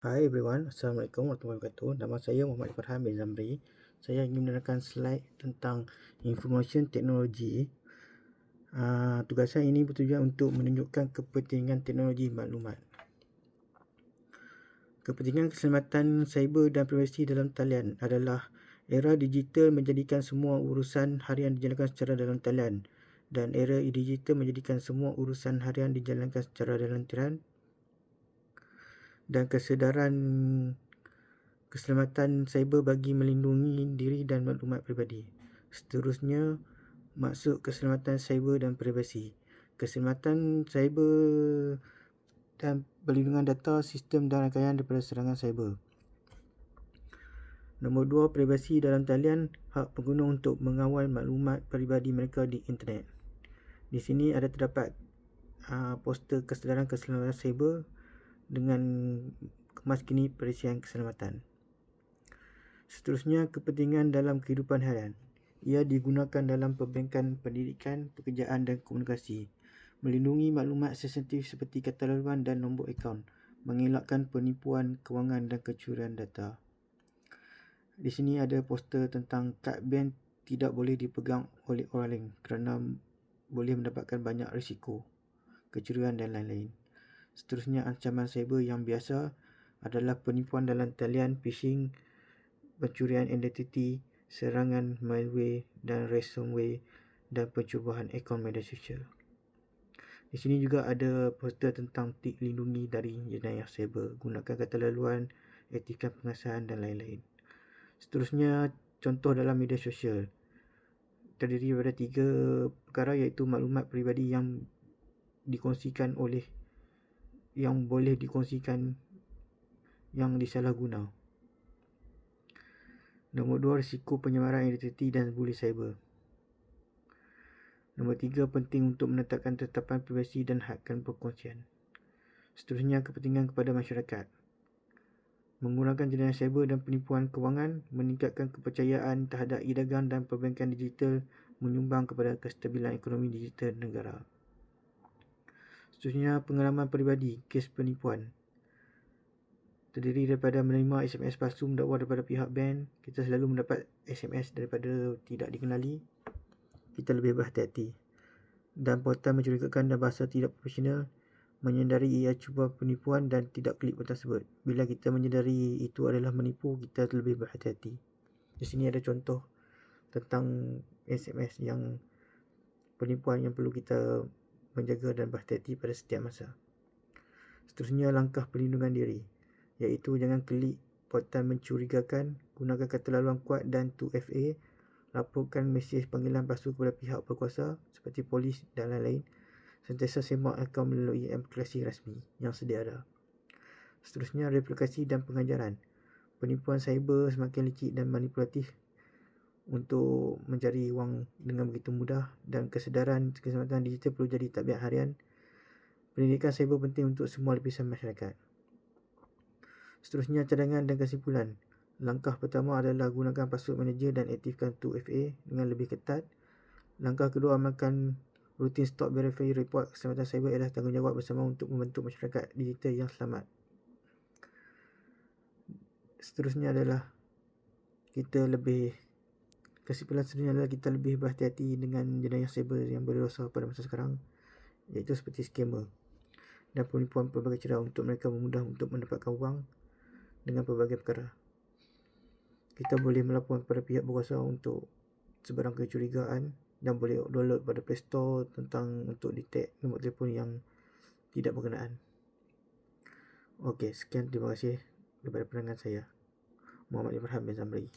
Hi everyone, Assalamualaikum warahmatullahi wabarakatuh. Nama saya Muhammad Farhan bin Zamri. Saya ingin menerangkan slide tentang information technology. Tugasan ini bertujuan untuk menunjukkan kepentingan teknologi maklumat. Kepentingan keselamatan cyber dan privasi dalam talian adalah era digital menjadikan semua urusan harian dijalankan secara dalam talian, dan era digital menjadikan semua urusan harian dijalankan secara dalam talian, dan kesedaran keselamatan cyber bagi melindungi diri dan maklumat peribadi. Seterusnya, maksud keselamatan cyber dan privasi. Keselamatan cyber dan perlindungan data, sistem dan rangkaian daripada serangan cyber. Nombor 2, privasi dalam talian, hak pengguna untuk mengawal maklumat peribadi mereka di internet. Di sini ada terdapat poster kesedaran keselamatan cyber dengan kemas kini perisian keselamatan. Seterusnya, kepentingan dalam kehidupan harian. Ia digunakan dalam perbankan, pendidikan, pekerjaan dan komunikasi. Melindungi maklumat sensitif seperti kata laluan dan nombor akaun. Mengelakkan penipuan kewangan dan kecurian data. Di sini ada poster tentang kad bank tidak boleh dipegang oleh orang lain kerana boleh mendapatkan banyak risiko, kecurian dan lain-lain. Seterusnya, ancaman cyber yang biasa adalah penipuan dalam talian, phishing, pencurian identiti, serangan malware dan ransomware, dan pencubaan akaun media sosial. Di sini juga ada poster tentang tip lindungi dari jenayah cyber, gunakan kata laluan, aktifkan pengesahan dan lain-lain. Seterusnya, contoh dalam media sosial terdiri daripada 3 perkara, iaitu maklumat peribadi yang dikongsikan oleh yang boleh dikongsikan yang disalahguna. Nombor 2, risiko penyemaran identiti dan bully cyber. Nombor 3, penting untuk menetapkan tetapan privasi dan hadkan perkongsian. Seterusnya, kepentingan kepada masyarakat. Mengurangkan jenayah cyber dan penipuan kewangan, meningkatkan kepercayaan terhadap e-dagang dan perbankan digital, menyumbang kepada kestabilan ekonomi digital negara. Seterusnya, pengalaman peribadi, kes penipuan. Terdiri daripada menerima SMS palsu mendakwa daripada pihak bank. Kita selalu mendapat SMS daripada tidak dikenali. Kita lebih berhati-hati. Dan portal mencurigakan dan bahasa tidak profesional. Menyedari ia cuba penipuan dan tidak klik butang tersebut. Bila kita menyedari itu adalah menipu, kita lebih berhati-hati. Di sini ada contoh tentang SMS yang penipuan yang perlu kita menjaga dan berhati-hati pada setiap masa. Seterusnya, langkah perlindungan diri, iaitu jangan klik portal mencurigakan, gunakan kata laluan kuat dan 2FA, laporkan mesej panggilan palsu kepada pihak berkuasa seperti polis dan lain-lain. Sentiasa semak akaun melalui aplikasi rasmi yang sedia ada. Seterusnya, replikasi dan pengajaran. Penipuan cyber semakin licik dan manipulatif untuk mencari wang dengan begitu mudah, dan kesedaran keselamatan digital perlu jadi tabiat harian. Pendidikan cyber penting untuk semua lapisan masyarakat. Seterusnya, cadangan dan kesimpulan. Langkah pertama adalah gunakan password manager dan aktifkan 2FA dengan lebih ketat. Langkah kedua, amalkan rutin stop verify report. Keselamatan cyber adalah tanggungjawab bersama untuk membentuk masyarakat digital yang selamat. Seterusnya adalah kesimpulan seterusnya adalah kita lebih berhati-hati dengan jenayah cyber yang berdosa pada masa sekarang, iaitu seperti scammer dan penipuan pelbagai cara untuk mereka memudah untuk mendapatkan wang dengan pelbagai perkara. Kita boleh melaporkan kepada pihak berkuasa untuk sebarang kecurigaan dan boleh download pada Play Store tentang untuk detect nombor telefon yang tidak berkenaan. Okey, sekian, terima kasih daripada pandangan saya, Muhammad Farhan bin Zamri.